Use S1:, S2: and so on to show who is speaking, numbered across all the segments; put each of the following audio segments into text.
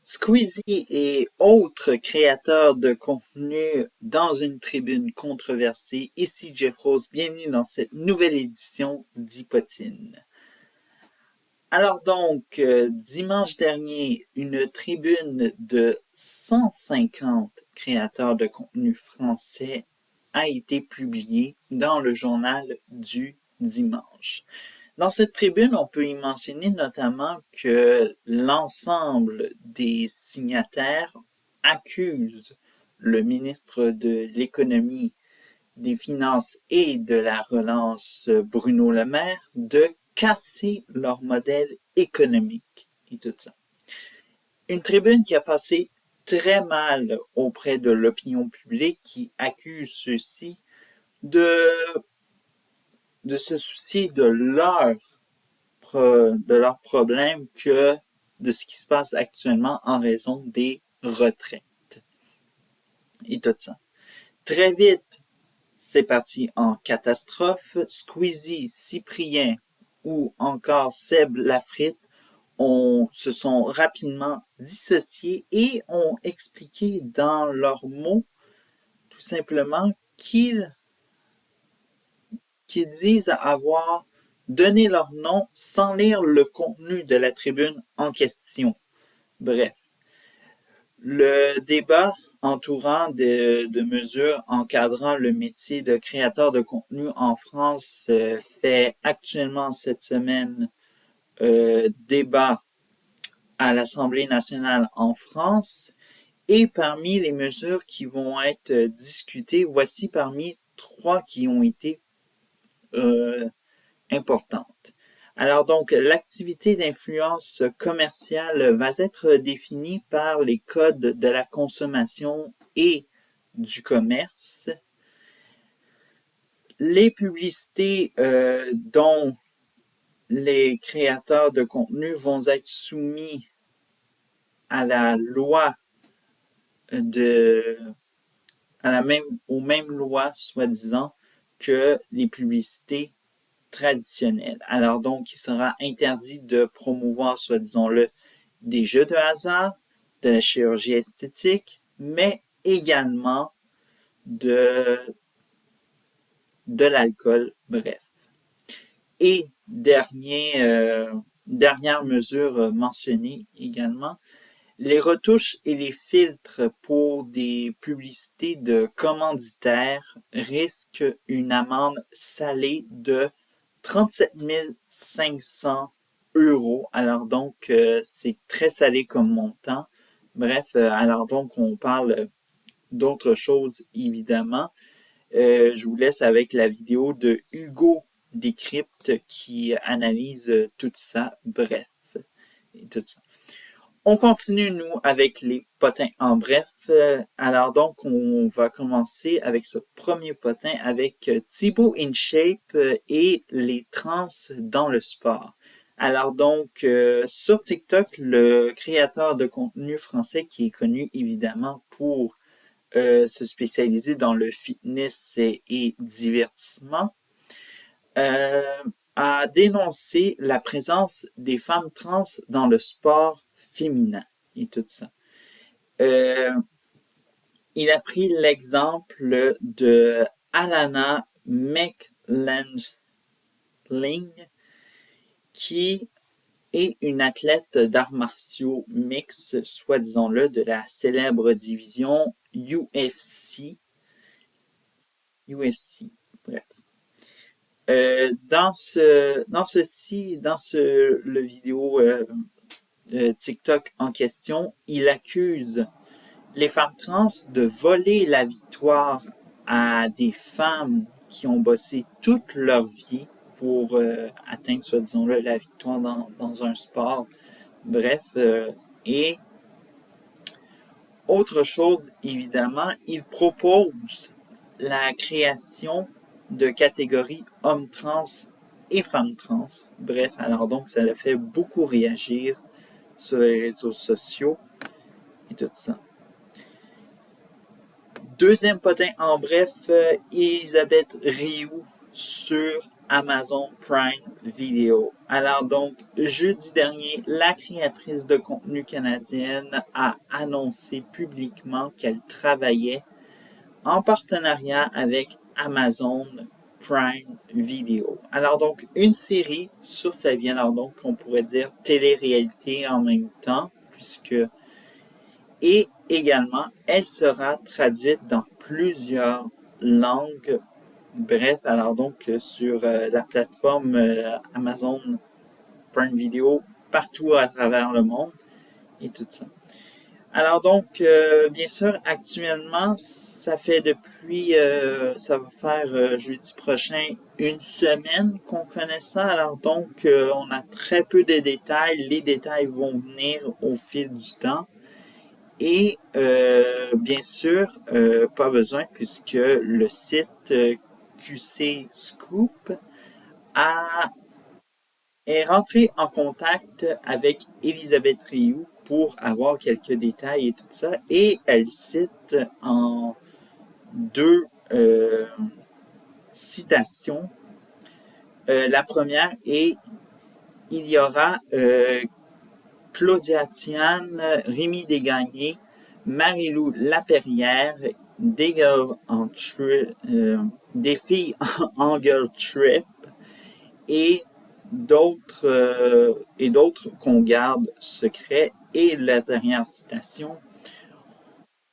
S1: Squeezie et autres créateurs de contenu dans une tribune controversée. Ici Jeff Rose, bienvenue dans cette nouvelle édition d'Hypotine. Alors donc, dimanche dernier, une tribune de 150 créateurs de contenu français a été publiée dans le journal du dimanche. Dans cette tribune, on peut y mentionner notamment que l'ensemble des signataires accusent le ministre de l'Économie, des Finances et de la Relance, Bruno Le Maire, de casser leur modèle économique et tout ça. Une tribune qui a passé très mal auprès de l'opinion publique qui accuse ceux-ci de se soucier de leurs problèmes que de ce qui se passe actuellement en raison des retraites et tout ça. Très vite, c'est parti en catastrophe. Squeezie, Cyprien ou encore Seb Lafrite se sont rapidement dissociés et ont expliqué dans leurs mots tout simplement qu'ils disent avoir donné leur nom sans lire le contenu de la tribune en question. Bref, le débat entourant de mesures encadrant le métier de créateur de contenu en France fait actuellement cette semaine débat à l'Assemblée nationale en France. Et parmi les mesures qui vont être discutées, voici parmi 3 qui ont été importantes. Alors donc, l'activité d'influence commerciale va être définie par les codes de la consommation et du commerce. Les publicités dont les créateurs de contenu vont être soumis à la loi aux mêmes lois, soi-disant, que les publicités traditionnelles. Alors donc, il sera interdit de promouvoir, soit disons-le, des jeux de hasard, de la chirurgie esthétique, mais également de l'alcool, bref. Et dernière mesure mentionnée également, les retouches et les filtres pour des publicités de commanditaires risquent une amende salée de 37 500 €. Alors donc, c'est très salé comme montant. Bref, alors donc, on parle d'autres choses, évidemment. Je vous laisse avec la vidéo de Hugo Décrypte qui analyse tout ça. Bref, et tout ça. On continue, nous, avec les potins en bref. Alors donc, on va commencer avec ce premier potin avec Thibaut InShape et les trans dans le sport. Alors donc, sur TikTok, le créateur de contenu français qui est connu évidemment pour se spécialiser dans le fitness et divertissement, a dénoncé la présence des femmes trans dans le sport féminin et tout ça. Il a pris l'exemple de Alana McLaughlin, qui est une athlète d'arts martiaux mix, soit disons-le, de la célèbre division UFC, bref. Dans le vidéo TikTok en question, il accuse les femmes trans de voler la victoire à des femmes qui ont bossé toute leur vie pour atteindre, soi-disant, la victoire dans un sport. Bref, et autre chose, évidemment, il propose la création de catégories hommes trans et femmes trans. Bref, alors donc, ça a fait beaucoup réagir sur les réseaux sociaux et tout ça. Deuxième potin en bref, Elisabeth Rioux sur Amazon Prime Video. Alors donc, jeudi dernier, la créatrice de contenu canadienne a annoncé publiquement qu'elle travaillait en partenariat avec Amazon Prime Video. Alors donc, une série sur sa vie, alors donc, on pourrait dire télé-réalité en même temps, et également, elle sera traduite dans plusieurs langues. Bref, alors donc, sur la plateforme Amazon Prime Video, partout à travers le monde, et tout ça. Alors donc, bien sûr, actuellement, ça fait ça va faire jeudi prochain une semaine qu'on connaît ça. Alors donc, on a très peu de détails. Les détails vont venir au fil du temps. Et bien sûr, pas besoin puisque le site QC Scoop est rentré en contact avec Elisabeth Rioux pour avoir quelques détails et tout ça. Et elle cite en deux citations. La première est « Il y aura Claudia Tian, Rémi Desgagnés, Marie-Lou Laperrière, des filles en girl trip et d'autres qu'on garde secrets. » Et la dernière citation,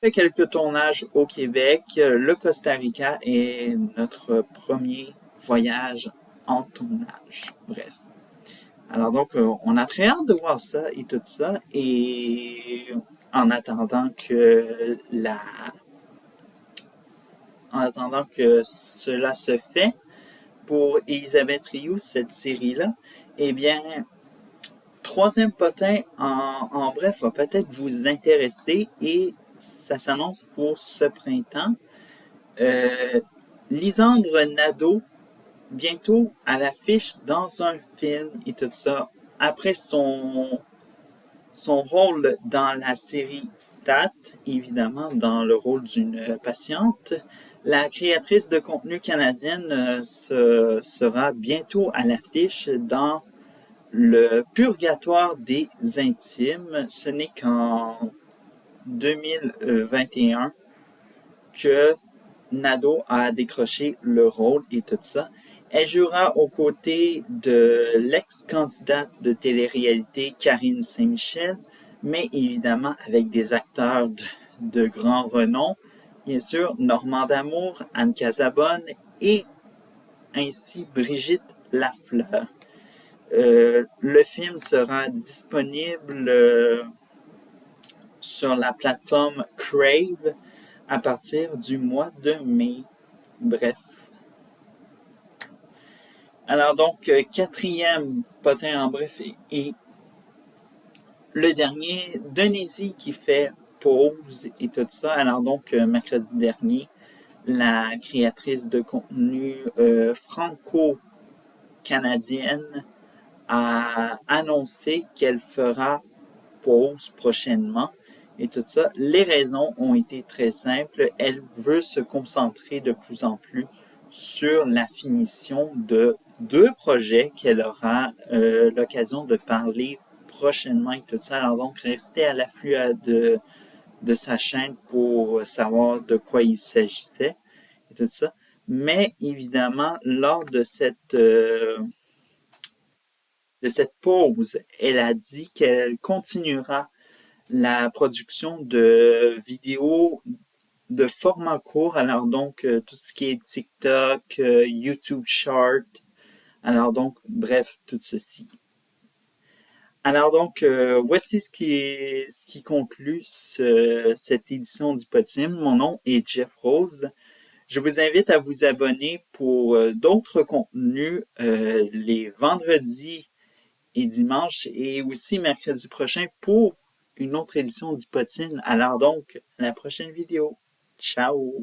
S1: fait quelques tournages au Québec. Le Costa Rica est notre premier voyage en tournage. Bref. Alors donc, on a très hâte de voir ça et tout ça. Et en attendant que cela se fait pour Elisabeth Rioux, cette série-là, eh bien, Troisième potin, en bref, va peut-être vous intéresser et ça s'annonce pour ce printemps. Lisandre Nadeau, bientôt à l'affiche dans un film et tout ça. Après son rôle dans la série Stat, évidemment, dans le rôle d'une patiente, la créatrice de contenu canadienne sera bientôt à l'affiche dans Le Purgatoire des Intimes. Ce n'est qu'en 2021 que Nadeau a décroché le rôle et tout ça. Elle jouera aux côtés de l'ex-candidate de télé-réalité Karine Saint-Michel, mais évidemment avec des acteurs de grand renom. Bien sûr, Normand D'Amour, Anne Casabonne et ainsi Brigitte Lafleur. Le film sera disponible sur la plateforme Crave à partir du mois de mai. Bref. Alors donc, quatrième potin en bref et le dernier, Denise qui fait pause et tout ça. Alors donc, mercredi dernier, la créatrice de contenu franco-canadienne a annoncé qu'elle fera pause prochainement et tout ça. Les raisons ont été très simples. Elle veut se concentrer de plus en plus sur la finition de 2 projets qu'elle aura l'occasion de parler prochainement et tout ça. Alors donc, restez à l'afflux de sa chaîne pour savoir de quoi il s'agissait et tout ça. Mais évidemment, lors de cette pause, elle a dit qu'elle continuera la production de vidéos de format court. Alors donc, tout ce qui est TikTok, YouTube Short. Alors donc, bref, tout ceci. Alors donc, voici ce qui conclut cette édition d'Hypotime. Mon nom est Jeff Rose. Je vous invite à vous abonner pour d'autres contenus les vendredis et dimanche et aussi mercredi prochain pour une autre édition d'Hypotine. Alors donc, à la prochaine vidéo. Ciao!